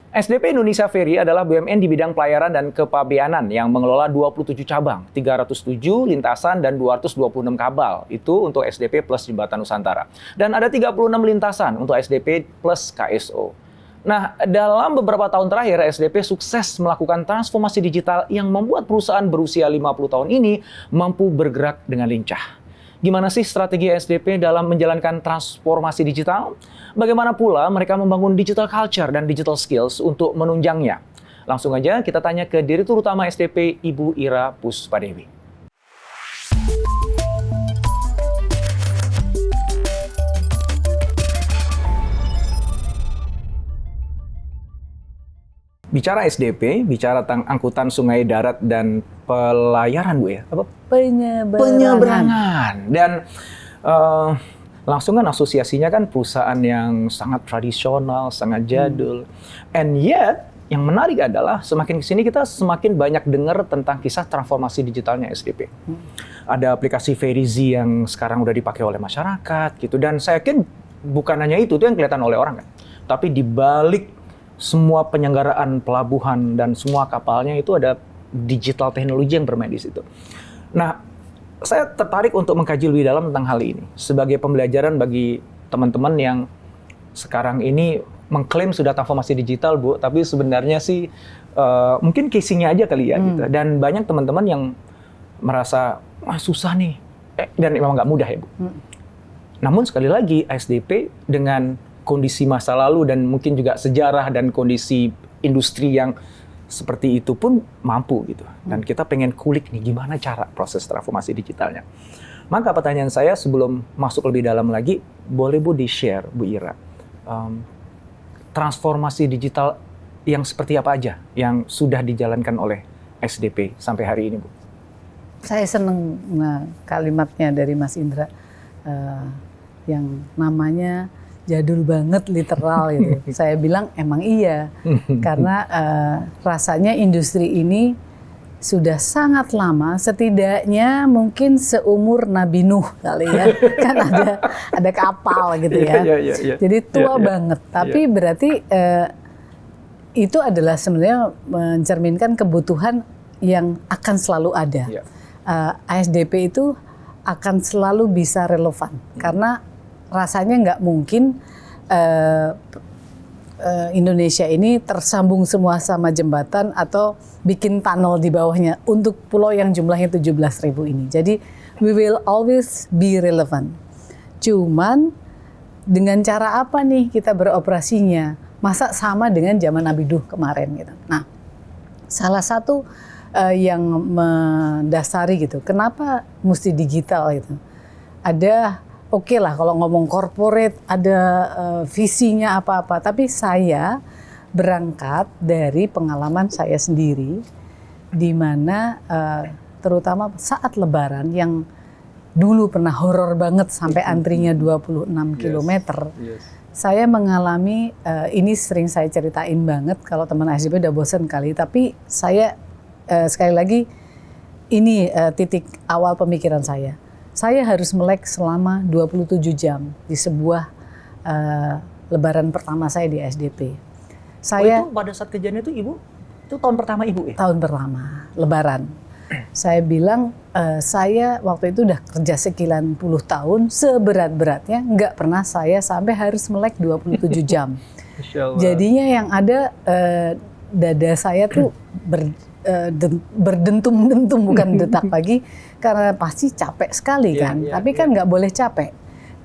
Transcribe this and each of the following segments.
SDP Indonesia Ferry adalah BUMN di bidang pelayaran dan kepabeanan yang mengelola 27 cabang, 307 lintasan, dan 226 kabel. Itu untuk SDP plus Jembatan Nusantara. Dan ada 36 lintasan untuk SDP plus KSO. Nah, dalam beberapa tahun terakhir, SDP sukses melakukan transformasi digital yang membuat perusahaan berusia 50 tahun ini mampu bergerak dengan lincah. Gimana sih strategi SDP dalam menjalankan transformasi digital? Bagaimana pula mereka membangun digital culture dan digital skills untuk menunjangnya? Langsung aja kita tanya ke Direktur Utama SDP, Ibu Ira Puspadewi. Bicara SDP, bicara tentang angkutan sungai darat dan pelayaran, Bu ya? Apa? Penyeberangan. Dan langsung kan asosiasinya kan perusahaan yang sangat tradisional, sangat jadul. And yet, yang menarik adalah semakin kesini kita semakin banyak dengar tentang kisah transformasi digitalnya SDP. Ada aplikasi Verizi yang sekarang udah dipakai oleh masyarakat gitu. Dan saya yakin bukan hanya itu yang kelihatan oleh orang kan. Tapi di balik semua penyelenggaraan pelabuhan dan semua kapalnya itu ada digital teknologi yang bermain di situ. Nah, saya tertarik untuk mengkaji lebih dalam tentang hal ini sebagai pembelajaran bagi teman-teman yang sekarang ini mengklaim sudah transformasi digital, Bu, tapi sebenarnya sih mungkin casing-nya aja kali ya gitu. Dan banyak teman-teman yang merasa susah nih, dan memang nggak mudah ya, Bu. Namun sekali lagi SDP dengan kondisi masa lalu dan mungkin juga sejarah dan kondisi industri yang seperti itu pun mampu gitu. Dan kita pengen kulik nih gimana cara proses transformasi digitalnya. Maka pertanyaan saya sebelum masuk lebih dalam lagi, boleh Bu di-share, Bu Ira, transformasi digital yang seperti apa aja yang sudah dijalankan oleh SDP sampai hari ini, Bu? Saya senang kalimatnya dari Mas Indra yang namanya jadul banget, literal gitu. Saya bilang emang iya, karena rasanya industri ini sudah sangat lama, setidaknya mungkin seumur Nabi Nuh kali ya. Kan ada kapal gitu ya. Jadi tua banget. Tapi berarti itu adalah sebenarnya mencerminkan kebutuhan yang akan selalu ada. ASDP itu akan selalu bisa relevan, karena rasanya nggak mungkin Indonesia ini tersambung semua sama jembatan atau bikin tunnel di bawahnya untuk pulau yang jumlahnya 17.000 ini. Jadi we will always be relevant. Cuman dengan cara apa nih kita beroperasinya? Masa sama dengan zaman Nabi Nuh kemarin gitu. Nah, salah satu yang mendasari gitu, kenapa mesti digital gitu? Ada oke lah kalau ngomong corporate ada visinya apa-apa, tapi saya berangkat dari pengalaman saya sendiri, di mana terutama saat Lebaran yang dulu pernah horor banget sampai antrinya 26 km. Saya mengalami, ini sering saya ceritain banget kalau teman ASDP udah bosen kali, tapi saya sekali lagi ini titik awal pemikiran saya. Saya harus melek selama 27 jam di sebuah Lebaran pertama saya di SDP. Saya itu pada saat kejadian itu Ibu, itu tahun pertama Ibu ya? Tahun pertama, Lebaran. Saya bilang, saya waktu itu udah kerja sekian puluh tahun, seberat-beratnya nggak pernah saya sampai harus melek 27 jam. Jadinya yang ada dada saya tuh berdentum-dentum, bukan detak lagi, karena pasti capek sekali kan. Tapi kan nggak boleh capek,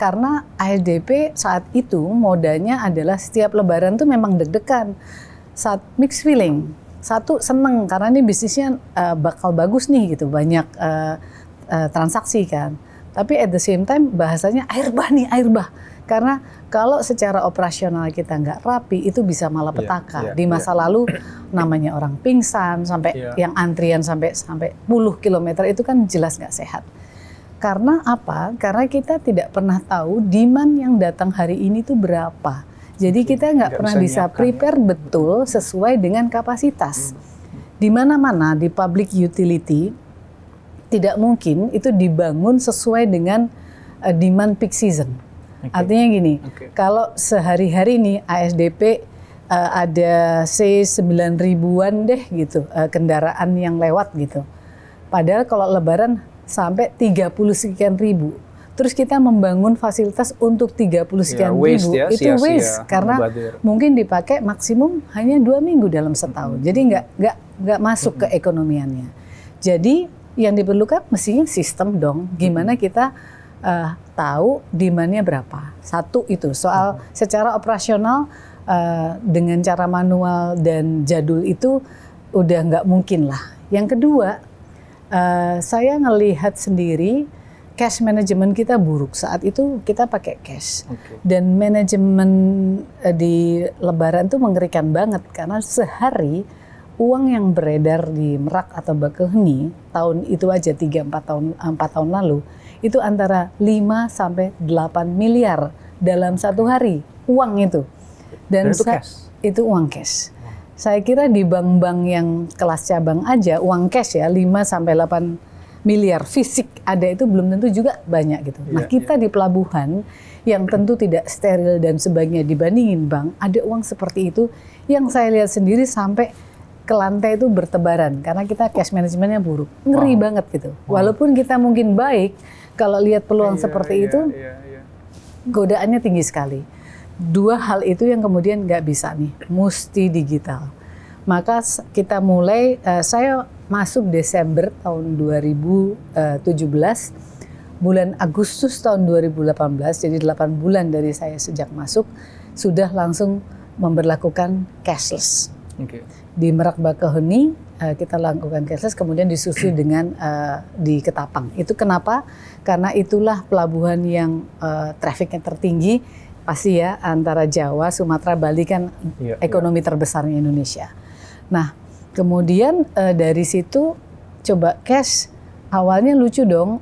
karena ASDP saat itu modanya adalah setiap Lebaran tuh memang deg-degan, saat mixed feeling. Satu seneng karena ini bisnisnya bakal bagus nih gitu, banyak transaksi kan. Tapi at the same time bahasanya air bah. Karena kalau secara operasional kita nggak rapi, itu bisa malapetaka. Di masa lalu namanya orang pingsan, sampai yang antrian sampai puluh kilometer, itu kan jelas nggak sehat. Karena apa? Karena kita tidak pernah tahu demand yang datang hari ini tuh berapa. Jadi kita nggak pernah bisa prepare betul sesuai dengan kapasitas. Di mana-mana di public utility tidak mungkin itu dibangun sesuai dengan demand peak season. Artinya gini, kalau sehari-hari nih ASDP ada say 9 ribuan deh gitu kendaraan yang lewat gitu. Padahal kalau lebaran sampai 30 sekian ribu. Terus kita membangun fasilitas untuk 30 sekian waste ribu, ya, itu sia-sia, waste karena mubazir. mungkin dipakai maksimum hanya 2 minggu dalam setahun. Jadi nggak masuk ke ekonomiannya. Jadi yang diperlukan mestinya sistem dong. Gimana kita tahu demand-nya berapa? Satu itu soal secara operasional dengan cara manual dan jadul itu udah nggak mungkin lah. Yang kedua, saya ngelihat sendiri cash management kita buruk. Saat itu kita pakai cash. Dan manajemen di Lebaran itu mengerikan banget karena sehari uang yang beredar di Merak atau Bakauheni tahun itu aja 4 tahun lalu itu antara 5 sampai 8 miliar dalam satu hari uang itu. Dan itu cash. Itu uang cash. Saya kira di bank-bank yang kelas cabang aja uang cash ya 5 sampai 8 miliar fisik ada itu belum tentu juga banyak gitu. Nah kita di pelabuhan yang tentu tidak steril dan sebagainya dibandingin bank, ada uang seperti itu yang saya lihat sendiri sampai ke lantai itu bertebaran karena kita cash manajemennya buruk. Ngeri banget gitu. Walaupun kita mungkin baik, kalau lihat peluang seperti itu, godaannya tinggi sekali. Dua hal itu yang kemudian nggak bisa nih, mesti digital. Maka kita mulai, saya masuk Desember tahun 2017, bulan Agustus tahun 2018, jadi 8 bulan dari saya sejak masuk, sudah langsung memberlakukan cashless. Di Merak Bakauheni kita lakukan cashless, kemudian disusul dengan di Ketapang. Itu kenapa? Karena itulah pelabuhan yang trafficnya tertinggi, pasti ya antara Jawa, Sumatera, Bali kan ekonomi terbesarnya Indonesia. Nah, kemudian dari situ coba cash, awalnya lucu dong,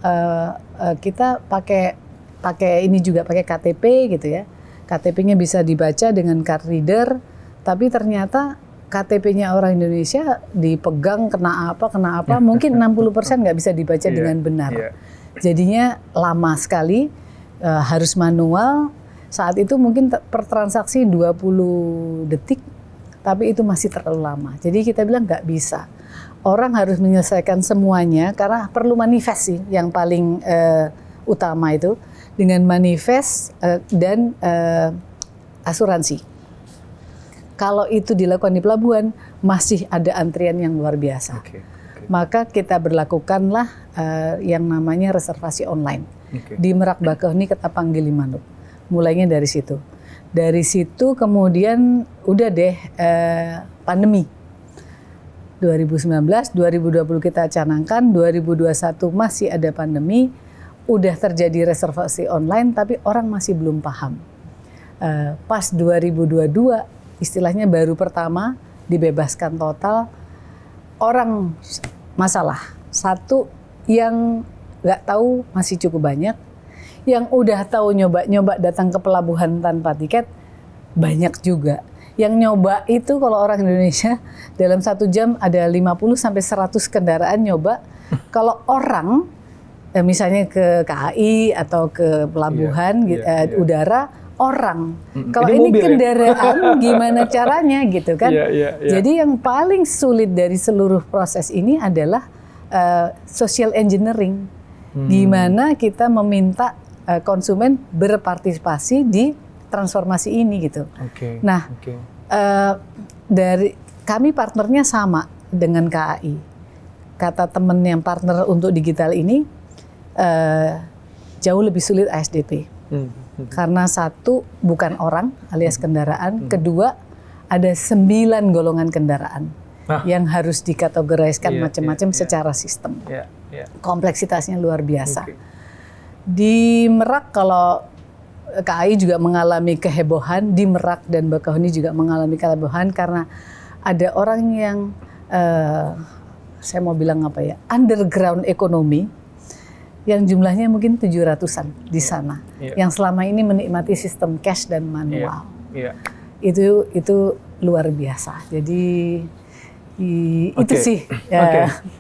kita pakai ini juga pakai KTP gitu ya. KTP-nya bisa dibaca dengan card reader, tapi ternyata KTP-nya orang Indonesia dipegang kena apa, mungkin 60% nggak bisa dibaca dengan benar. Jadinya lama sekali, harus manual. Saat itu mungkin per transaksi 20 detik, tapi itu masih terlalu lama. Jadi kita bilang nggak bisa. Orang harus menyelesaikan semuanya karena perlu manifest sih yang paling utama itu. Dengan manifest dan asuransi. Kalau itu dilakukan di pelabuhan, masih ada antrian yang luar biasa. Maka kita berlakukanlah yang namanya reservasi online. Di Merak Bakauheni, Ketapang, Gilimanuk. Mulainya dari situ. Dari situ kemudian udah deh pandemi. 2019, 2020 kita canangkan, 2021 masih ada pandemi, udah terjadi reservasi online tapi orang masih belum paham. Pas 2022 istilahnya baru pertama dibebaskan total, orang masalah. Satu yang nggak tahu masih cukup banyak. Yang udah tahu nyoba datang ke pelabuhan tanpa tiket banyak juga. Yang nyoba itu kalau orang Indonesia dalam 1 jam ada 50 sampai 100 kendaraan nyoba. Kalau orang misalnya ke KAI atau ke pelabuhan udara orang. Kalau ini kendaraan gimana caranya gitu kan. Jadi yang paling sulit dari seluruh proses ini adalah social engineering. Gimana kita meminta konsumen berpartisipasi di transformasi ini gitu. Nah, dari kami partnernya sama dengan KAI. Kata temen yang partner untuk digital ini jauh lebih sulit ASDP. Karena satu bukan orang alias kendaraan, kedua ada 9 golongan kendaraan yang harus dikategoriskan macam-macam secara sistem. Kompleksitasnya luar biasa. Di Merak kalau KAI juga mengalami kehebohan, di Merak dan Bakauheni juga mengalami kehebohan karena ada orang yang saya mau bilang apa ya, underground ekonomi yang jumlahnya mungkin 700-an di sana, yang selama ini menikmati sistem cash dan manual. Itu luar biasa. Jadi Itu sih.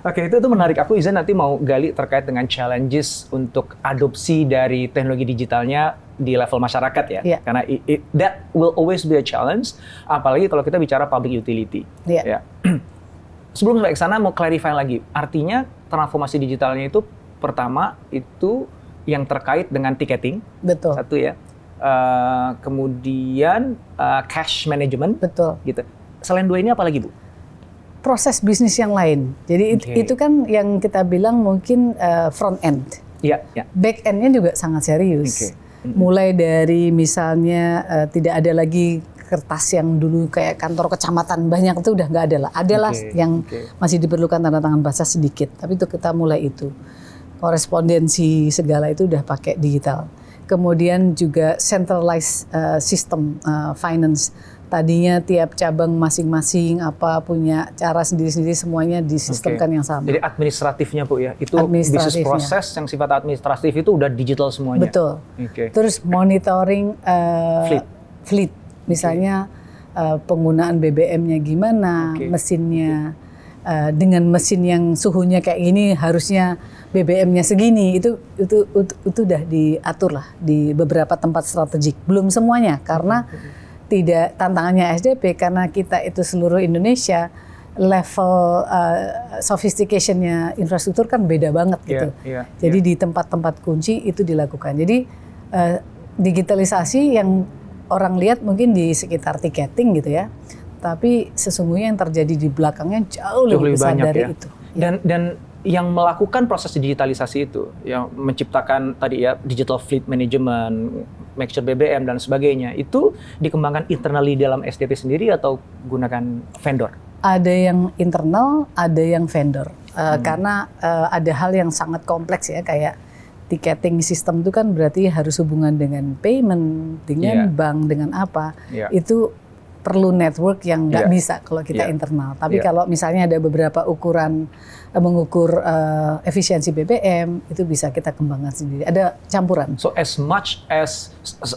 Oke, itu menarik. Aku Izan nanti mau gali terkait dengan challenges untuk adopsi dari teknologi digitalnya di level masyarakat ya. Yeah. Karena that will always be a challenge, apalagi kalau kita bicara public utility. Yeah. Ya. Sebelum sampai ke sana mau clarify lagi. Artinya transformasi digitalnya itu pertama itu yang terkait dengan ticketing. Betul. Satu ya. Kemudian cash management. Betul. Gitu. Selain dua ini apa lagi, Bu? Proses bisnis yang lain. Jadi itu kan yang kita bilang mungkin front end. Iya. Back end-nya juga sangat serius. Mulai dari misalnya tidak ada lagi kertas yang dulu kayak kantor kecamatan banyak, itu udah nggak ada lah. Adalah yang masih diperlukan tanda tangan basah sedikit. Tapi itu kita mulai itu. Korespondensi segala itu udah pakai digital. Kemudian juga centralized system finance. Tadinya tiap cabang masing-masing punya cara sendiri-sendiri, semuanya disistemkan yang sama. Jadi administratifnya Bu ya, itu bisnis proses yang sifat administratif itu udah digital semuanya. Betul. Terus monitoring fleet, misalnya penggunaan BBM-nya gimana, mesinnya dengan mesin yang suhunya kayak gini harusnya BBM-nya segini, itu udah diatur lah di beberapa tempat strategik. Belum semuanya karena tidak tantangannya SDP karena kita itu seluruh Indonesia level sophistication-nya infrastruktur kan beda banget gitu. Jadi di tempat-tempat kunci itu dilakukan. Jadi digitalisasi yang orang lihat mungkin di sekitar tiketing gitu ya. Tapi sesungguhnya yang terjadi di belakangnya jauh lebih besar banyak, dari ya. itu. Dan yang melakukan proses digitalisasi itu, yang menciptakan tadi ya digital fleet management, make sure BBM dan sebagainya, itu dikembangkan internally dalam SDP sendiri atau gunakan vendor? Ada yang internal, ada yang vendor. Karena ada hal yang sangat kompleks ya, kayak ticketing system itu kan berarti harus hubungan dengan payment, dengan bank, dengan apa. Itu perlu network yang nggak bisa kalau kita internal. Tapi kalau misalnya ada beberapa ukuran mengukur efisiensi BBM, itu bisa kita kembangkan sendiri. Ada campuran. So as much as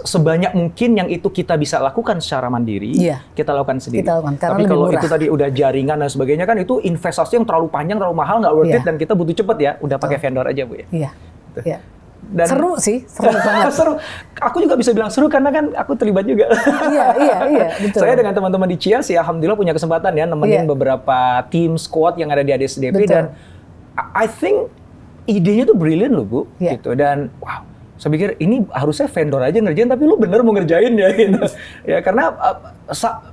sebanyak mungkin yang itu kita bisa lakukan secara mandiri, kita lakukan sendiri. Kita lakukan, tapi kalau itu tadi udah jaringan dan sebagainya kan itu investasi yang terlalu panjang, terlalu mahal, nggak worth it, dan kita butuh cepet ya. Udah pakai vendor aja Bu ya. Iya. Dan seru sih, seru banget. Seru. Aku juga bisa bilang seru karena kan aku terlibat juga. Iya, betul. Saya dengan teman-teman di Cias ya alhamdulillah punya kesempatan ya nemenin beberapa tim squad yang ada di ADSDP dan I think idenya tuh brilliant loh Bu, gitu. Dan wow, saya pikir ini harusnya vendor aja ngerjain, tapi lu bener mau ngerjain ya gitu. Ya karena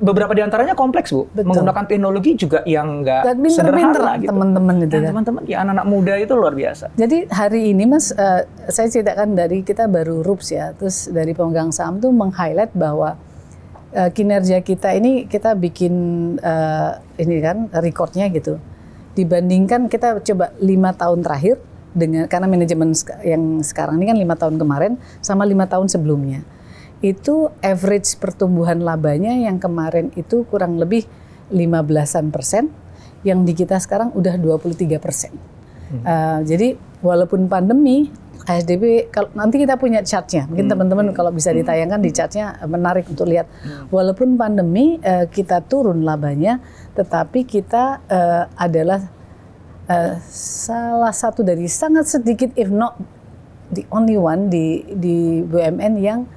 beberapa diantaranya kompleks Bu, menggunakan teknologi juga yang nggak sederhana gitu. Teman-teman itu. Teman-teman ya anak-anak muda itu luar biasa. Jadi hari ini Mas, saya ceritakan dari kita baru RUPS ya, terus dari pemegang saham tuh meng-highlight bahwa kinerja kita ini kita bikin ini kan recordnya gitu. Dibandingkan kita coba 5 tahun terakhir dengan karena manajemen yang sekarang ini kan 5 tahun kemarin sama 5 tahun sebelumnya. Itu average pertumbuhan labanya yang kemarin itu kurang lebih 15%, yang di kita sekarang udah 23%. Jadi walaupun pandemi, ASDP, nanti kita punya chartnya, mungkin teman-teman kalau bisa ditayangkan di chartnya menarik untuk lihat. Walaupun pandemi kita turun labanya, tetapi kita adalah salah satu dari sangat sedikit, if not the only one di BUMN yang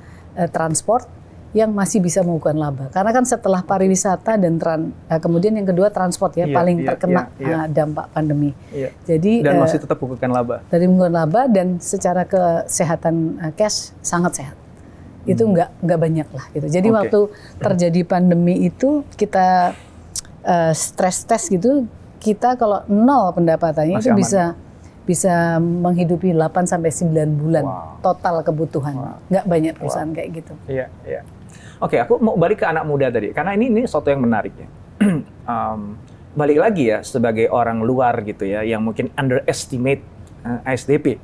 transport yang masih bisa mengukuhkan laba. Karena kan setelah pariwisata dan kemudian yang kedua transport ya paling terkena dampak pandemi. Jadi dan masih tetap mengukuhkan laba. Dari mengukuhkan laba dan secara kesehatan cash sangat sehat. Itu nggak banyak lah gitu. Jadi waktu terjadi pandemi itu kita stress test gitu, kita kalau nol pendapatannya masih itu bisa menghidupi 8 sampai 9 bulan total kebutuhan. Nggak banyak perusahaan kayak gitu. Iya. Oke, aku mau balik ke anak muda tadi karena ini sesuatu yang menarik ya. Balik lagi ya sebagai orang luar gitu ya yang mungkin underestimate ASDP.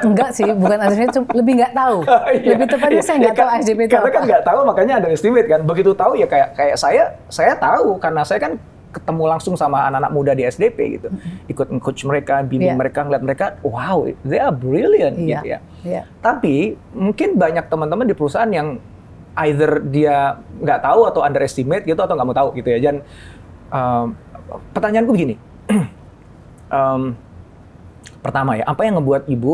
Enggak sih, bukan underestimate, lebih nggak tahu. Lebih tepatnya saya nggak tahu ASDP itu apa. Karena kan nggak tahu makanya underestimate kan. Begitu tahu ya kayak saya tahu karena saya kan ketemu langsung sama anak-anak muda di SDP gitu, ikut coach mereka, bimbing mereka, ngeliat mereka, wow, they are brilliant gitu ya. Tapi mungkin banyak teman-teman di perusahaan yang either dia nggak tahu atau underestimate gitu atau nggak mau tahu gitu ya. Dan pertanyaanku begini. Pertama ya, apa yang ngebuat Ibu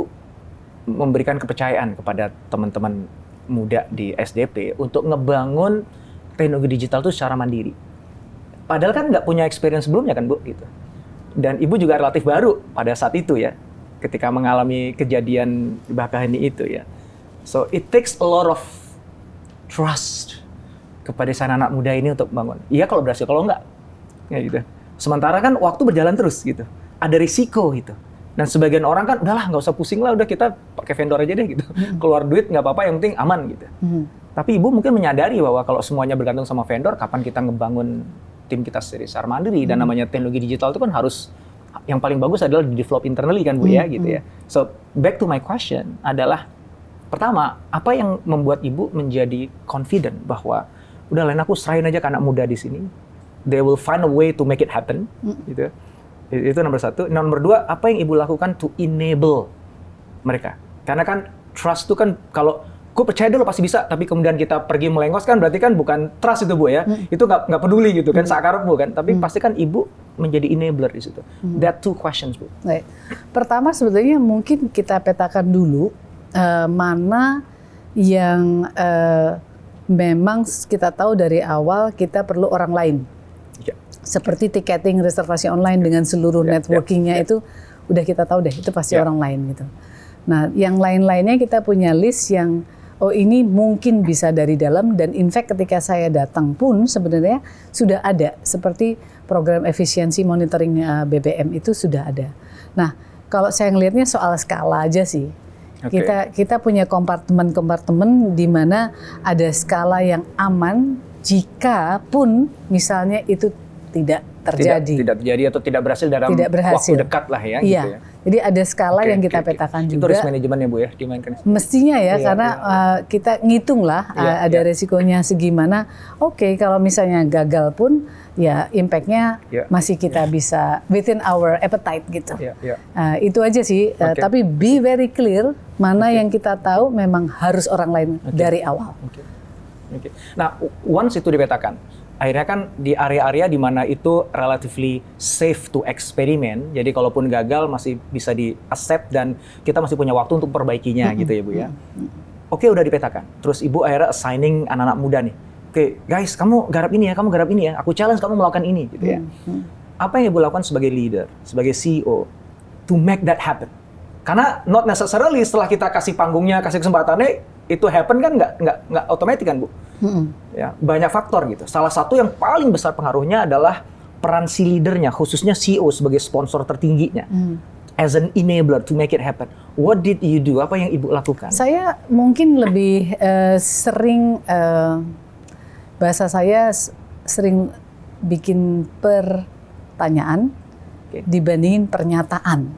memberikan kepercayaan kepada teman-teman muda di SDP untuk ngebangun teknologi digital itu secara mandiri? Padahal kan nggak punya experience sebelumnya kan Bu, gitu. Dan Ibu juga relatif baru pada saat itu ya, ketika mengalami kejadian Bakaheni itu ya. So it takes a lot of trust kepada sana anak muda ini untuk bangun. Iya kalau berhasil, kalau enggak, ya gitu. Sementara kan waktu berjalan terus gitu, ada risiko gitu. Dan sebagian orang kan udahlah nggak usah pusing lah, udah kita pakai vendor aja deh gitu. Keluar duit nggak apa-apa, yang penting aman gitu. Tapi Ibu mungkin menyadari bahwa kalau semuanya bergantung sama vendor, kapan kita ngebangun tim kita secara mandiri. Dan namanya teknologi digital itu kan harus, yang paling bagus adalah di develop internally kan Bu ya gitu ya. So back to my question adalah, pertama, apa yang membuat Ibu menjadi confident bahwa udah lain aku serahin aja ke anak muda di sini, they will find a way to make it happen, gitu. Itu nomor satu. Nomor dua, apa yang Ibu lakukan to enable mereka? Karena kan trust itu kan, kalau gue percaya dulu pasti bisa, tapi kemudian kita pergi melengos kan berarti kan bukan trust itu Bu ya. Itu nggak peduli gitu kan, sakarep Bu kan. Tapi pasti kan Ibu menjadi enabler di situ. That two questions Bu. Baik. Pertama sebetulnya mungkin kita petakan dulu mana yang memang kita tahu dari awal kita perlu orang lain. Ya. Seperti tiketing, reservasi online dengan seluruh networkingnya itu udah kita tahu deh, itu pasti orang lain gitu. Nah, yang lain-lainnya kita punya list yang ini mungkin bisa dari dalam, dan in fact ketika saya datang pun sebenarnya sudah ada, seperti program efisiensi monitoring BBM itu sudah ada. Nah, kalau saya ngelihatnya soal skala aja sih. Kita punya kompartemen-kompartemen di mana ada skala yang aman jika pun misalnya itu tidak terjadi. Tidak terjadi atau tidak berhasil dalam waktu dekat lah ya. Iya. Gitu ya. Jadi ada skala yang kita petakan juga. Itu risk manajemennya Bu ya, dimainkan. Mestinya ya, karena kita ngitung lah ada resikonya segimana. Oke, kalau misalnya gagal pun ya impact-nya masih kita bisa within our appetite gitu. Itu aja sih. Tapi be very clear mana yang kita tahu memang harus orang lain dari awal. Nah, once itu dipetakan, akhirnya kan di area-area di mana itu relatively safe to eksperimen, jadi kalaupun gagal masih bisa di-accept dan kita masih punya waktu untuk perbaikinya gitu ya Bu ya. Oke, udah dipetakan. Terus Ibu akhirnya assigning anak-anak muda nih. Oke, guys, kamu garap ini ya, kamu garap ini ya. Aku challenge kamu melakukan ini gitu ya. Apa yang Ibu lakukan sebagai leader, sebagai CEO to make that happen? Karena not necessarily setelah kita kasih panggungnya, kasih kesempatannya, itu happen kan nggak otomatis kan Bu. Ya, banyak faktor gitu. Salah satu yang paling besar pengaruhnya adalah peran si leadernya, khususnya CEO sebagai sponsor tertingginya, as an enabler to make it happen. What did you do? Apa yang Ibu lakukan? Saya mungkin lebih sering bahasa saya sering bikin pertanyaan dibandingin pernyataan.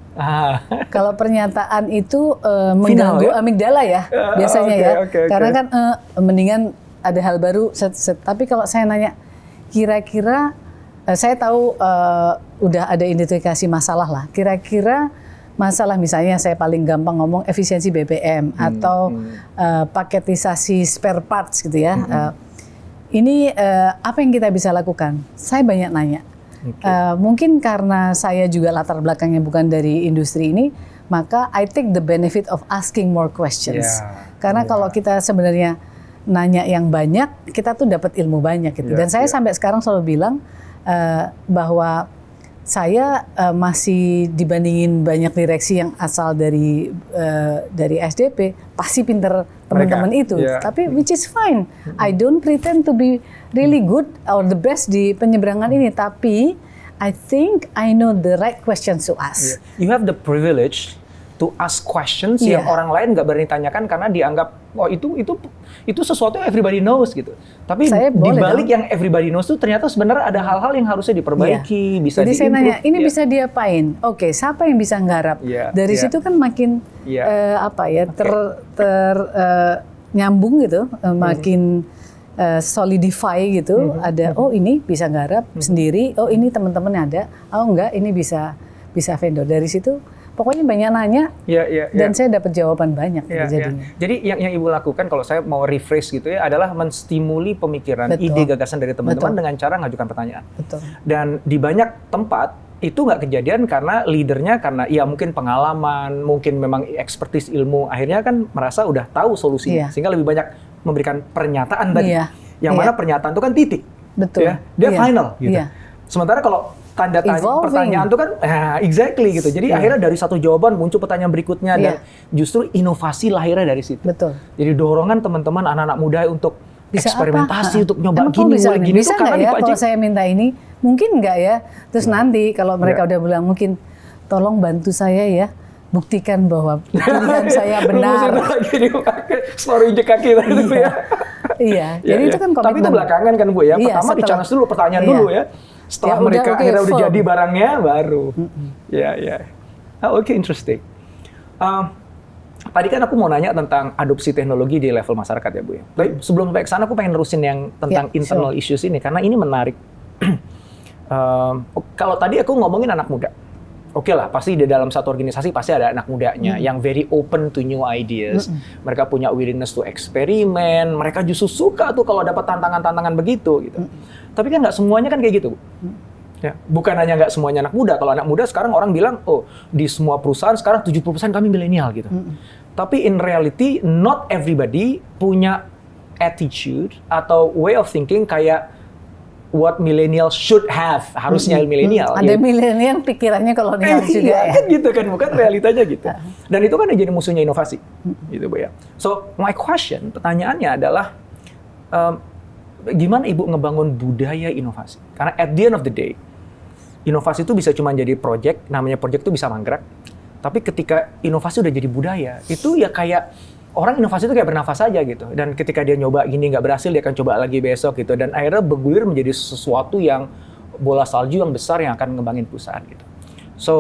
Kalau pernyataan itu mengganggu amigdala ya biasanya karena kan mendingan ada hal baru. Tapi kalau saya nanya, kira-kira saya tahu udah ada identifikasi masalah lah. Kira-kira masalah misalnya saya paling gampang ngomong efisiensi BBM atau paketisasi spare parts gitu ya. Ini apa yang kita bisa lakukan? Saya banyak nanya. Mungkin karena saya juga latar belakangnya bukan dari industri ini, maka I take the benefit of asking more questions. Karena kalau kita sebenarnya nanya yang banyak, kita tuh dapat ilmu banyak gitu. Dan saya sampai sekarang selalu bilang bahwa saya masih dibandingin banyak direksi yang asal dari SDP pasti pinter teman-teman itu. Tapi which is fine. I don't pretend to be really good or the best di penyeberangan ini, tapi I think I know the right questions to ask. You have the privilege to ask questions yang orang lain nggak berani tanyakan karena dianggap itu sesuatu yang everybody knows gitu. Tapi di balik yang everybody knows itu ternyata sebenarnya ada hal-hal yang harusnya diperbaiki, bisa Jadi saya nanya, ini bisa diapain? Oke, siapa yang bisa nggarap? Dari situ kan makin nyambung gitu, makin solidify gitu. Ada ini bisa nggarap sendiri, ini teman-teman ada, enggak ini bisa vendor. Dari situ Pokoknya banyak nanya dan saya dapat jawaban banyak jadinya. Jadi yang Ibu lakukan kalau saya mau rephrase gitu ya adalah menstimuli pemikiran, Betul. ide, gagasan dari teman-teman Betul. dengan cara ngajukan pertanyaan. Betul. Dan di banyak tempat itu nggak kejadian karena leadernya karena ya mungkin pengalaman, mungkin memang expertise ilmu, akhirnya kan merasa udah tahu solusinya, sehingga lebih banyak memberikan pernyataan tadi. Yang mana pernyataan itu kan titik. Betul. Ya, dia final gitu. Sementara kalau tanda tanya pertanyaan itu kan exactly gitu. Jadi akhirnya dari satu jawaban muncul pertanyaan berikutnya dan justru inovasi lahirnya dari situ. Betul. Jadi dorongan teman-teman anak-anak muda untuk bisa eksperimentasi, untuk nyoba Emang gini bisa itu karena ya kalau saya minta ini mungkin nggak ya? Terus nanti kalau mereka udah bilang mungkin tolong bantu saya ya. Buktikan bahwa pilihan saya benar. Separuh injek kaki tadi itu ya. Iya, jadi itu kan komitmen. Tapi itu belakangan kan Bu ya. Pertama di-challenge dulu pertanyaan dulu ya. Setelah mereka akhirnya udah jadi barangnya baru. Ya. Oke, interesting. Tadi kan aku mau nanya tentang adopsi teknologi di level masyarakat ya Bu ya. Tapi sebelum sampai ke sana aku pengen nerusin yang tentang internal issues ini karena ini menarik. Kalau tadi aku ngomongin anak muda. Oke lah, pasti di dalam satu organisasi pasti ada anak mudanya yang very open to new ideas. Mereka punya willingness to eksperimen. Mereka justru suka tuh kalau dapat tantangan-tantangan begitu gitu. Tapi kan nggak semuanya kan kayak gitu, Bu. Ya, bukan hanya nggak semuanya anak muda. Kalau anak muda sekarang orang bilang, oh di semua perusahaan sekarang 70% kami milenial gitu. Tapi in reality, not everybody punya attitude atau way of thinking kayak what millennials should have, harusnya milenial. Ada milenial pikirannya kolonial juga ya. Kan gitu kan, bukan realitanya gitu. Dan itu kan yang jadi musuhnya inovasi, gitu Bu ya. So my question, pertanyaannya adalah gimana Ibu ngebangun budaya inovasi? Karena at the end of the day, inovasi itu bisa cuma jadi project, namanya project itu bisa mangkrak. Tapi ketika inovasi udah jadi budaya, itu ya kayak orang inovasi itu kayak bernafas saja gitu. Dan ketika dia nyoba gini nggak berhasil, dia akan coba lagi besok gitu. Dan akhirnya bergulir menjadi sesuatu yang bola salju yang besar yang akan ngembangin perusahaan gitu. So,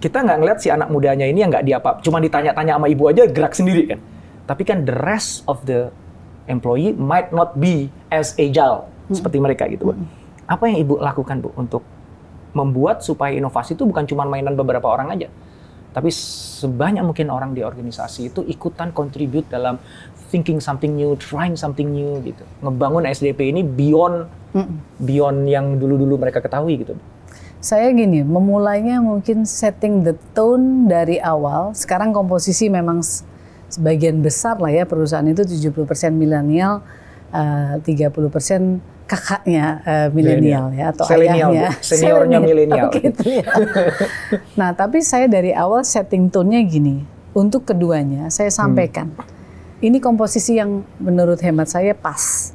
kita nggak ngeliat si anak mudanya ini yang nggak diapa, cuma ditanya-tanya sama ibu aja gerak sendiri kan. Tapi kan the rest of the employee might not be as agile seperti mereka gitu, Bu. Apa yang Ibu lakukan, Bu, untuk membuat supaya inovasi itu bukan cuma mainan beberapa orang aja, tapi sebanyak mungkin orang di organisasi itu ikutan contribute dalam thinking something new, trying something new gitu. Ngebangun SDP ini beyond yang dulu-dulu mereka ketahui gitu. Saya gini, memulainya mungkin setting the tone dari awal. Sekarang komposisi memang sebagian besar lah ya perusahaan itu 70% milenial, 30% kakaknya milenial ya atau ayahnya seniornya milenial gitu ya. Nah, tapi saya dari awal setting tone-nya gini. Untuk keduanya saya sampaikan. Ini komposisi yang menurut hemat saya pas.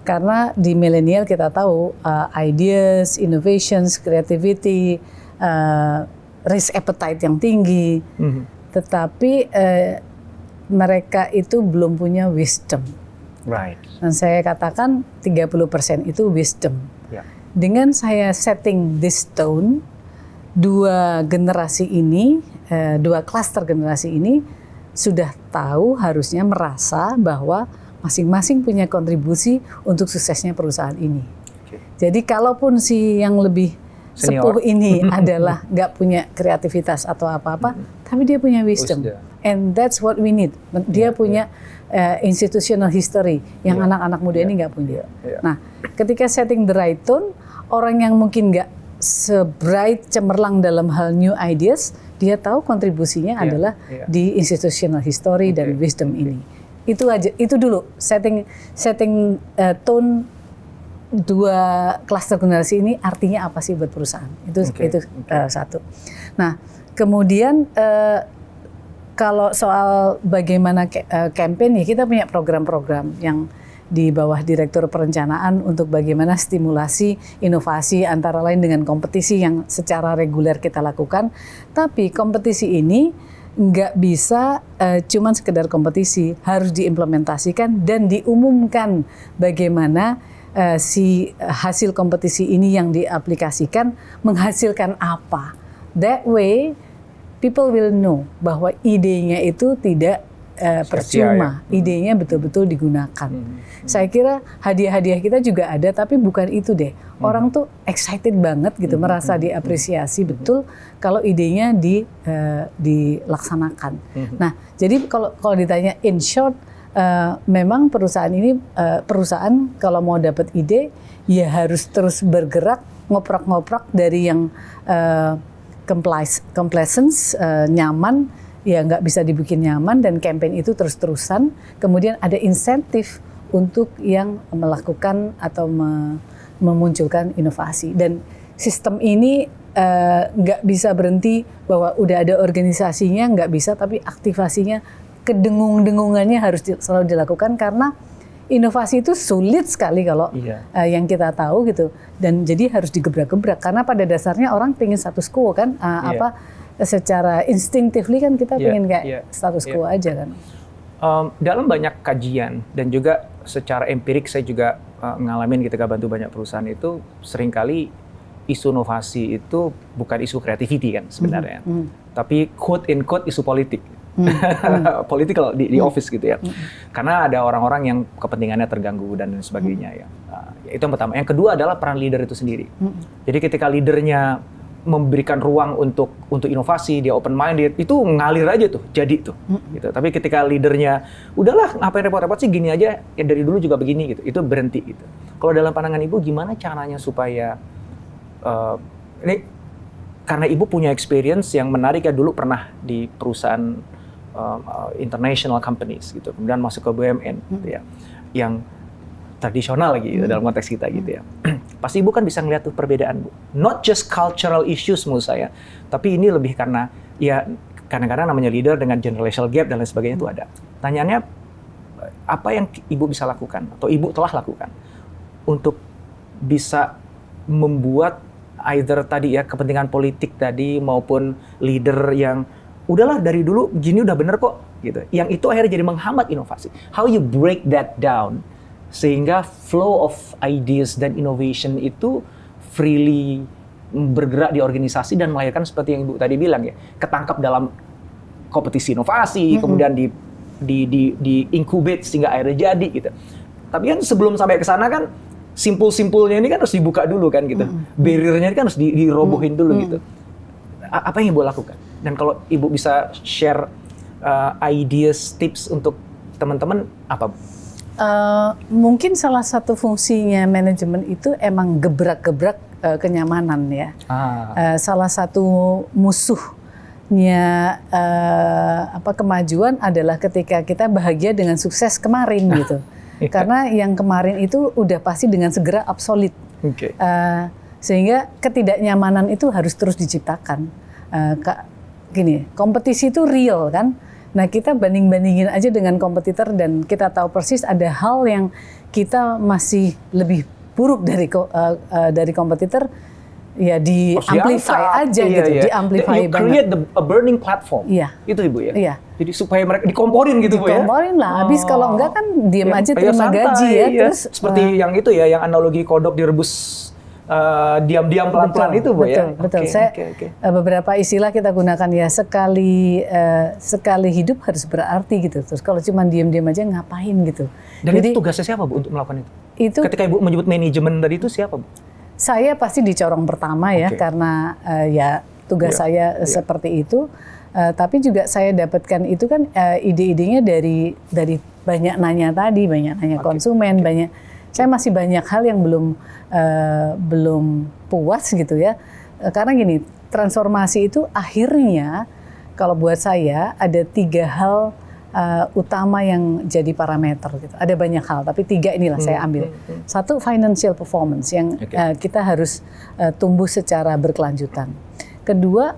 Karena di milenial kita tahu ideas, innovations, creativity, risk appetite yang tinggi. Tetapi mereka itu belum punya wisdom. Right. Dan saya katakan 30% itu wisdom. Dengan saya setting this tone, dua generasi ini, dua klaster generasi ini sudah tahu harusnya merasa bahwa masing-masing punya kontribusi untuk suksesnya perusahaan ini. Jadi kalaupun si yang lebih sepuh ini adalah nggak punya kreativitas atau apa-apa, tapi dia punya wisdom. And that's what we need. Dia punya institutional history yang anak-anak muda ini nggak punya. Nah, ketika setting the right tone, orang yang mungkin nggak se-bright cemerlang dalam hal new ideas, dia tahu kontribusinya adalah di institutional history dan wisdom ini. Itu aja, itu dulu setting tone dua klaster generasi ini artinya apa sih buat perusahaan? Itu satu. Nah, kemudian kalau soal bagaimana campaign ya kita punya program-program yang di bawah Direktur Perencanaan untuk bagaimana stimulasi inovasi antara lain dengan kompetisi yang secara reguler kita lakukan. Tapi kompetisi ini nggak bisa cuman sekedar kompetisi, harus diimplementasikan dan diumumkan bagaimana si hasil kompetisi ini yang diaplikasikan menghasilkan apa. That way people will know bahwa idenya itu tidak percuma. Idenya betul-betul digunakan. Saya kira hadiah-hadiah kita juga ada, tapi bukan itu deh. Orang tuh excited banget gitu, merasa diapresiasi betul kalau idenya dilaksanakan. Nah, jadi kalau ditanya in short, memang perusahaan ini kalau mau dapat ide ya harus terus bergerak, ngoprak-ngoprak dari yang complacence, nyaman, ya nggak bisa dibikin nyaman, dan campaign itu terus-terusan. Kemudian ada insentif untuk yang melakukan atau memunculkan inovasi. Dan sistem ini nggak bisa berhenti bahwa udah ada organisasinya, nggak bisa, tapi aktivasinya, kedengung-dengungannya harus selalu dilakukan, karena inovasi itu sulit sekali kalau yang kita tahu gitu. Dan jadi harus digebrak-gebrak, karena pada dasarnya orang pengen status quo kan, secara instinctively kan kita pengen kayak status quo aja kan. Dalam banyak kajian dan juga secara empirik saya juga ngalamin ketika bantu banyak perusahaan itu, seringkali isu inovasi itu bukan isu creativity kan sebenarnya, tapi quote in quote isu politik. Political di office gitu ya. Karena ada orang-orang yang kepentingannya terganggu dan sebagainya ya. Itu yang pertama. Yang kedua adalah peran leader itu sendiri. Jadi ketika leadernya memberikan ruang untuk inovasi, dia open minded, itu ngalir aja tuh, jadi tuh. Gitu. Tapi ketika leadernya udahlah ngapain repot-repot sih, gini aja ya dari dulu juga begini gitu. Itu berhenti gitu. Kalau dalam pandangan Ibu gimana caranya supaya ini karena Ibu punya experience yang menarik ya, dulu pernah di perusahaan international companies gitu, kemudian masuk ke BUMN gitu ya, yang tradisional lagi gitu, dalam konteks kita gitu ya. Pasti Ibu kan bisa ngeliat tuh perbedaan, Bu. Not just cultural issues menurut saya, tapi ini lebih karena ya kadang-kadang namanya leader dengan generational gap dan lain sebagainya itu ada. Tanyaannya, apa yang Ibu bisa lakukan atau Ibu telah lakukan untuk bisa membuat either tadi ya kepentingan politik tadi maupun leader yang udahlah dari dulu gini udah bener kok gitu, yang itu akhirnya jadi menghambat inovasi. How you break that down sehingga flow of ideas dan innovation itu freely bergerak di organisasi dan melahirkan seperti yang Ibu tadi bilang ya, ketangkap dalam kompetisi inovasi, kemudian di incubate sehingga akhirnya jadi gitu. Tapi kan sebelum sampai ke sana kan simpul-simpulnya ini kan harus dibuka dulu kan gitu. Barrier-nya kan harus dirobohin dulu gitu. Apa yang Ibu lakukan? Dan kalau Ibu bisa share ideas, tips untuk teman-teman apa? Mungkin salah satu fungsinya manajemen itu emang gebrak-gebrak kenyamanan ya. Salah satu musuhnya kemajuan adalah ketika kita bahagia dengan sukses kemarin gitu. Karena yang kemarin itu udah pasti dengan segera obsolete. Sehingga ketidaknyamanan itu harus terus diciptakan. Gini, kompetisi itu real kan. Nah, kita banding-bandingin aja dengan kompetitor dan kita tahu persis ada hal yang kita masih lebih buruk dari kompetitor, ya di amplify aja gitu, di amplify banget. You create a burning platform. Itu Ibu ya. Jadi supaya mereka dikomporin gitu Bu ya. Dikomporin lah. Habis kalau enggak kan diam aja terima gaji ya. Terus seperti yang itu ya, yang analogi kodok direbus diam-diam pelan-pelan itu Bu ya. Betul. Beberapa istilah kita gunakan ya, sekali hidup harus berarti gitu. Terus kalau cuma diam-diam aja ngapain gitu. Dan jadi, itu tugasnya siapa Bu untuk melakukan itu? Ketika Ibu menyebut manajemen tadi itu siapa Bu? Saya pasti dicorong pertama ya, karena ya tugas saya seperti itu. Tapi juga saya dapatkan itu kan ide-idenya dari banyak nanya tadi, banyak nanya konsumen, banyak. Saya masih banyak hal yang belum puas gitu ya. Karena gini, transformasi itu akhirnya kalau buat saya ada 3 hal utama yang jadi parameter gitu. Ada banyak hal, tapi 3 inilah saya ambil. Satu, financial performance yang kita harus tumbuh secara berkelanjutan. Kedua,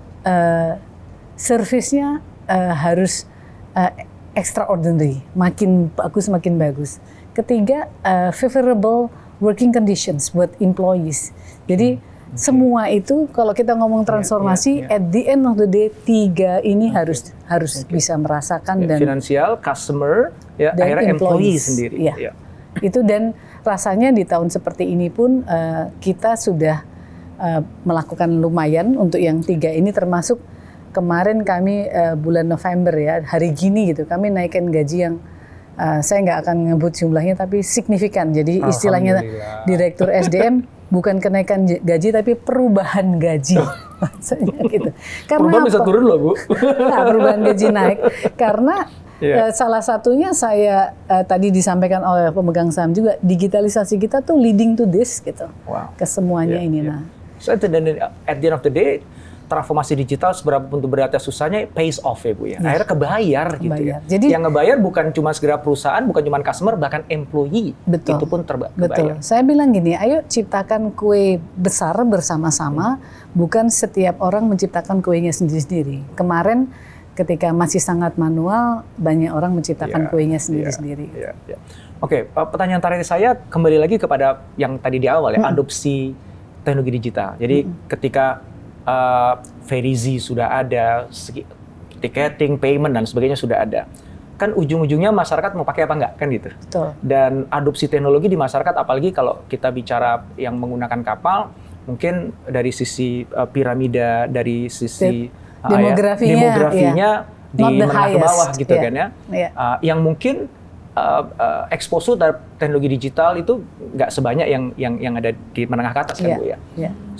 service-nya harus extraordinary, makin bagus. Ketiga, favorable working conditions buat employees. Jadi semua itu kalau kita ngomong transformasi, at the end of the day 3 ini harus bisa merasakan dan finansial, customer, dan akhirnya employee sendiri. Itu, dan rasanya di tahun seperti ini pun kita sudah melakukan lumayan untuk yang 3 ini, termasuk kemarin kami bulan November ya, hari gini gitu, kami naikkan gaji yang saya nggak akan ngebut jumlahnya tapi signifikan. Jadi istilahnya Direktur SDM bukan kenaikan gaji tapi perubahan gaji. Maksudnya gitu. Karena perubahan bisa turun loh Bu. Nah, perubahan gaji naik karena salah satunya saya tadi disampaikan oleh pemegang saham juga, digitalisasi kita tuh leading to this gitu. Ke semuanya ini. Nah. So at the end of the day, transformasi digital seberapa pun beratnya susahnya pays off ya Bu ya. Akhirnya kebayar gitu ya. Jadi yang ngebayar bukan cuma segera perusahaan, bukan cuma customer, bahkan employee. Betul. Itu pun kebayar. Betul. Saya bilang gini, ayo ciptakan kue besar bersama-sama, bukan setiap orang menciptakan kuenya sendiri-sendiri. Kemarin ketika masih sangat manual, banyak orang menciptakan kuenya sendiri-sendiri. Oke, pertanyaan terakhir saya kembali lagi kepada yang tadi di awal ya, adopsi teknologi digital. Jadi ketika Verizi sudah ada, tiketing, payment dan sebagainya sudah ada. Kan ujung-ujungnya masyarakat mau pakai apa enggak kan gitu. Betul. Dan adopsi teknologi di masyarakat, apalagi kalau kita bicara yang menggunakan kapal, mungkin dari sisi piramida, dari sisi demografinya di menengah ke bawah gitu kan ya. Yang mungkin exposure terhadap teknologi digital itu nggak sebanyak yang ada di menengah ke atas kan Bu ya.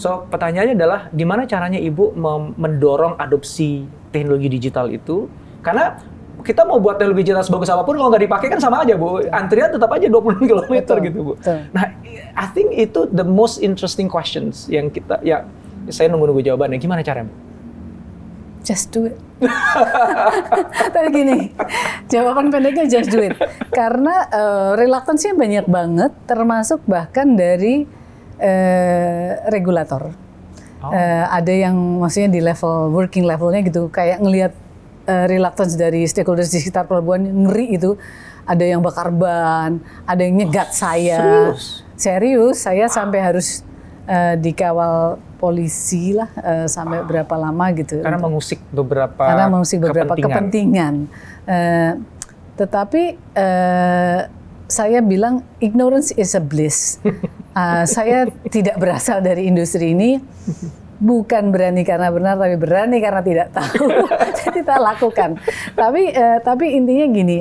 So pertanyaannya adalah gimana caranya Ibu mendorong adopsi teknologi digital itu, karena kita mau buat teknologi digital sebagus apapun kalau nggak dipakai kan sama aja Bu, antrian tetap aja 20 km gitu Bu. Nah, I think itu the most interesting questions yang kita saya nunggu jawabannya, gimana caranya Bu? Just do it. Tapi gini, jawaban pendeknya just do it. Karena reluctance-nya banyak banget, termasuk bahkan dari regulator. Ada yang maksudnya di level working levelnya gitu, kayak ngelihat reluctance dari stakeholders di sekitar pelabuhan, ngeri itu. Ada yang bakar ban, ada yang nyegat saya. Serius, saya sampai harus dikawal polisi lah sampai berapa lama gitu. Karena mengusik beberapa kepentingan. Tetapi saya bilang ignorance is a bliss. Saya tidak berasal dari industri ini, bukan berani karena benar, tapi berani karena tidak tahu. Jadi kita lakukan. Tapi intinya gini.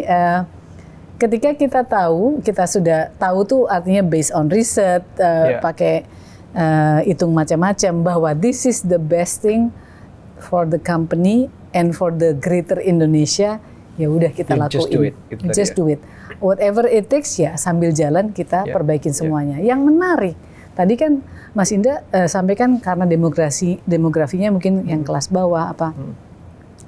Ketika kita sudah tahu tuh artinya based on research, pakai hitung macam-macam bahwa this is the best thing for the company and for the greater Indonesia, ya udah kita lakuin. Just do it. Whatever it takes ya sambil jalan kita perbaikin semuanya. Yang menarik tadi kan Mas Indra sampaikan karena demografinya mungkin yang kelas bawah apa.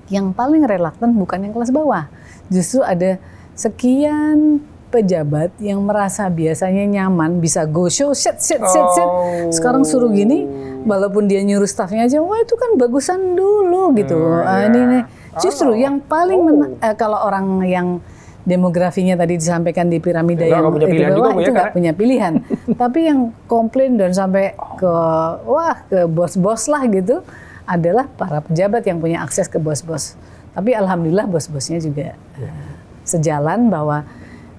Yang paling reluctant bukan yang kelas bawah. Justru ada sekian pejabat yang merasa biasanya nyaman, bisa go show, set. Sekarang suruh gini, walaupun dia nyuruh staffnya aja, wah itu kan bagusan dulu gitu. Ini justru yang paling kalau orang yang demografinya tadi disampaikan di piramida yang di bawah itu nggak punya pilihan. Tapi yang komplain dan sampai ke bos-bos lah gitu adalah para pejabat yang punya akses ke bos-bos. Tapi alhamdulillah bos-bosnya juga sejalan bahwa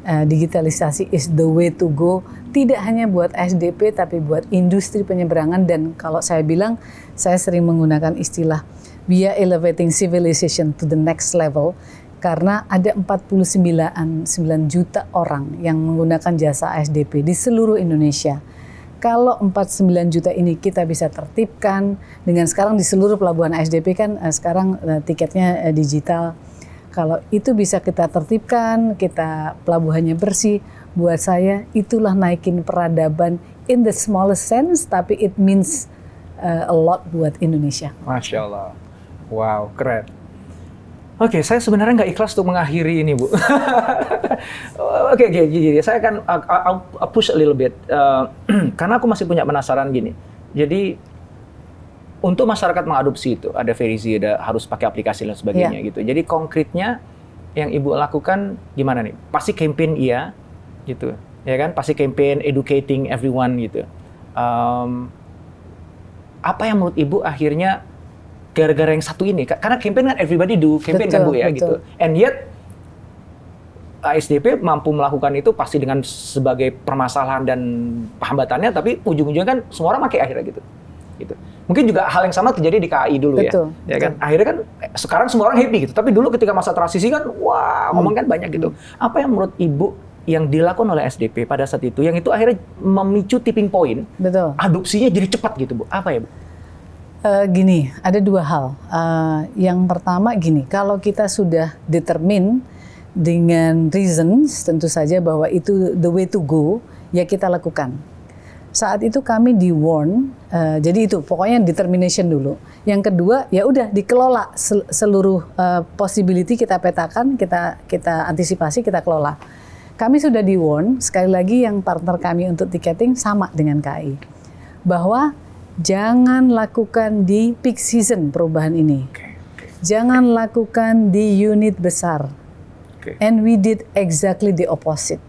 digitalisasi is the way to go, tidak hanya buat SDP tapi buat industri penyeberangan. Dan kalau saya bilang, saya sering menggunakan istilah we are elevating civilization to the next level, karena ada 49 juta orang yang menggunakan jasa SDP di seluruh Indonesia. Kalau 49 juta ini kita bisa tertibkan, dengan sekarang di seluruh pelabuhan SDP kan sekarang tiketnya digital. Kalau itu bisa kita tertibkan, kita pelabuhannya bersih, buat saya itulah naikin peradaban in the smallest sense, tapi it means a lot buat Indonesia. Masya Allah. Wow, keren. Oke, saya sebenarnya nggak ikhlas untuk mengakhiri ini, Bu. Oke, jadi saya akan I'll push a little bit. Karena aku masih punya penasaran gini. Jadi, untuk masyarakat mengadopsi itu, ada Verizi, ada harus pakai aplikasi dan sebagainya gitu. Jadi konkretnya yang Ibu lakukan gimana nih? Pasti campaign iya, gitu, ya kan? Pasti campaign educating everyone gitu. Apa yang menurut Ibu akhirnya gara-gara yang satu ini? Karena campaign kan everybody do campaign kan Bu ya gitu. And yet ASDP mampu melakukan itu pasti dengan sebagai permasalahan dan hambatannya, tapi ujung-ujungnya kan semua orang pakai akhirnya gitu. gitu. Mungkin juga hal yang sama terjadi di KAI dulu Betul, ya kan. Akhirnya kan sekarang semua orang happy gitu. Tapi dulu ketika masa transisi kan, wah, ngomong kan banyak gitu. Apa yang menurut Ibu yang dilakukan oleh SDP pada saat itu, yang itu akhirnya memicu tipping point, Betul. adopsinya jadi cepat gitu, Bu? Apa ya, Bu? Gini, ada dua hal. Yang pertama gini, kalau kita sudah determine dengan reasons, tentu saja bahwa itu the way to go, ya kita lakukan. Saat itu kami di-warn, jadi itu pokoknya determination dulu. Yang kedua, ya udah dikelola seluruh possibility kita petakan, kita antisipasi, kita kelola. Kami sudah di-warn, sekali lagi yang partner kami untuk tiketing sama dengan KAI, bahwa jangan lakukan di peak season perubahan ini. Jangan lakukan di unit besar. And we did exactly the opposite.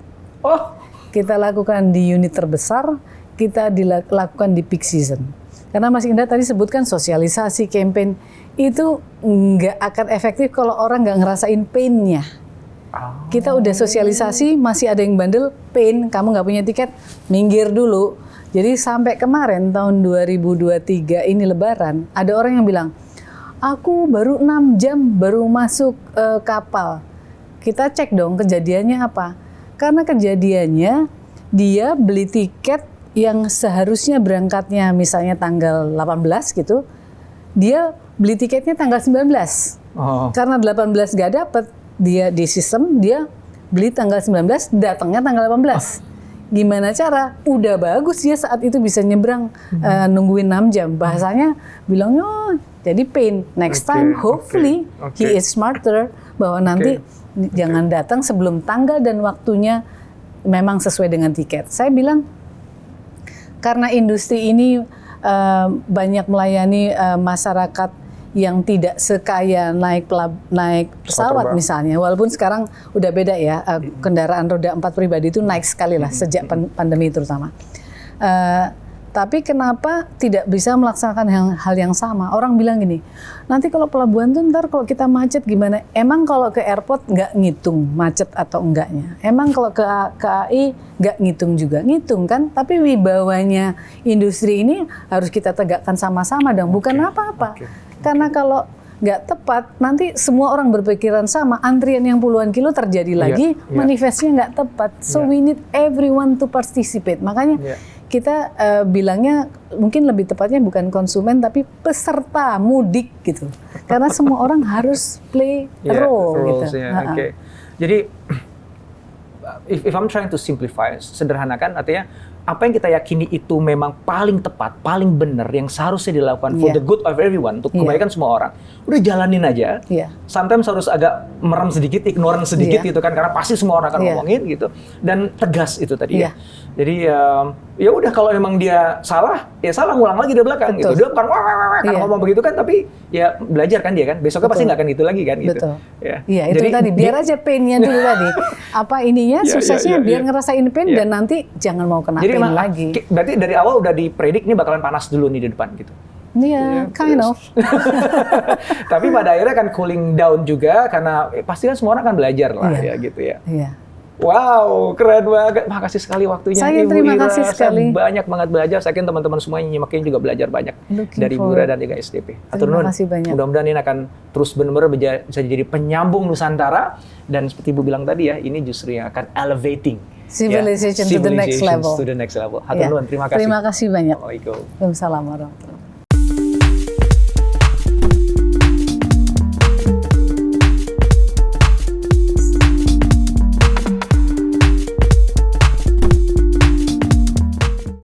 Oh, Kita lakukan di unit terbesar, kita dilakukan di peak season. Karena Mas Indra tadi sebutkan sosialisasi, campaign, itu nggak akan efektif kalau orang nggak ngerasain pain-nya. Kita udah sosialisasi, masih ada yang bandel, pain, kamu nggak punya tiket, minggir dulu. Jadi sampai kemarin tahun 2023 ini Lebaran, ada orang yang bilang, aku baru 6 jam baru masuk kapal. Kita cek dong kejadiannya apa. Karena kejadiannya dia beli tiket yang seharusnya berangkatnya misalnya tanggal 18 gitu, dia beli tiketnya tanggal 19. Karena 18 nggak dapet, dia di sistem dia beli tanggal 19, datangnya tanggal 18. Gimana cara? Udah bagus dia saat itu bisa nyebrang nungguin 6 jam. Bahasanya bilangnya oh, jadi pain. Next time hopefully he is smarter bahwa nanti jangan datang sebelum tanggal dan waktunya memang sesuai dengan tiket. Saya bilang karena industri ini banyak melayani masyarakat yang tidak sekaya naik pesawat misalnya, walaupun sekarang udah beda ya, kendaraan roda 4 pribadi itu naik sekali lah sejak pandemi terutama. Tapi kenapa tidak bisa melaksanakan hal yang sama? Orang bilang gini, nanti kalau pelabuhan tuh ntar kalau kita macet gimana? Emang kalau ke airport nggak ngitung macet atau enggaknya? Emang kalau ke KAI nggak ngitung juga? Ngitung kan? Tapi wibawanya industri ini harus kita tegakkan sama-sama dong, bukan apa-apa. Karena kalau nggak tepat, nanti semua orang berpikiran sama, antrian yang puluhan kilo terjadi lagi, manifestnya nggak tepat. So we need everyone to participate. Makanya kita bilangnya mungkin lebih tepatnya bukan konsumen tapi peserta mudik gitu. Karena semua orang harus play a role gitu. Jadi if I'm trying to simplify, sederhanakan artinya apa yang kita yakini itu memang paling tepat, paling benar yang seharusnya dilakukan for the good of everyone, untuk kebaikan semua orang. Udah jalanin aja. Sometimes harus agak merem sedikit, ignorant sedikit gitu kan, karena pasti semua orang akan ngomongin gitu. Dan tegas itu tadi ya. Jadi ya udah kalau memang dia salah, ya salah, ngulang lagi dari belakang gitu. Dia bukan kan ngomong begitu kan, tapi ya belajar kan dia kan. Besoknya pasti nggak akan gitu lagi kan gitu. Iya, itu jadi, tadi biar aja pain-nya dulu tadi. Apa ininya suksesnya biar ngerasain pain dan nanti jangan mau kena pain lagi. Berarti dari awal udah dipredik ini bakalan panas dulu nih di depan gitu. Iya, kind of. Tapi pada akhirnya kan cooling down juga karena pasti kan semua orang akan belajar lah ya gitu ya. Iya. Wow, keren banget. Makasih sekali waktunya Ibu terima Ira. kasih sekali. Saya banyak banget belajar. Saya yakin teman-teman semua yang nyimakin juga belajar banyak dari Ibu Ira dan juga SDP. Terima kasih banyak. Mudah-mudahan ini akan terus benar-benar bisa jadi penyambung Nusantara, dan seperti Ibu bilang tadi ya, ini justru yang akan elevating civilization to the next level. Hatur nuhun, terima kasih. Terima kasih banyak. Assalamualaikum. Waalaikumsalam warahmatullahi wabarakatuh.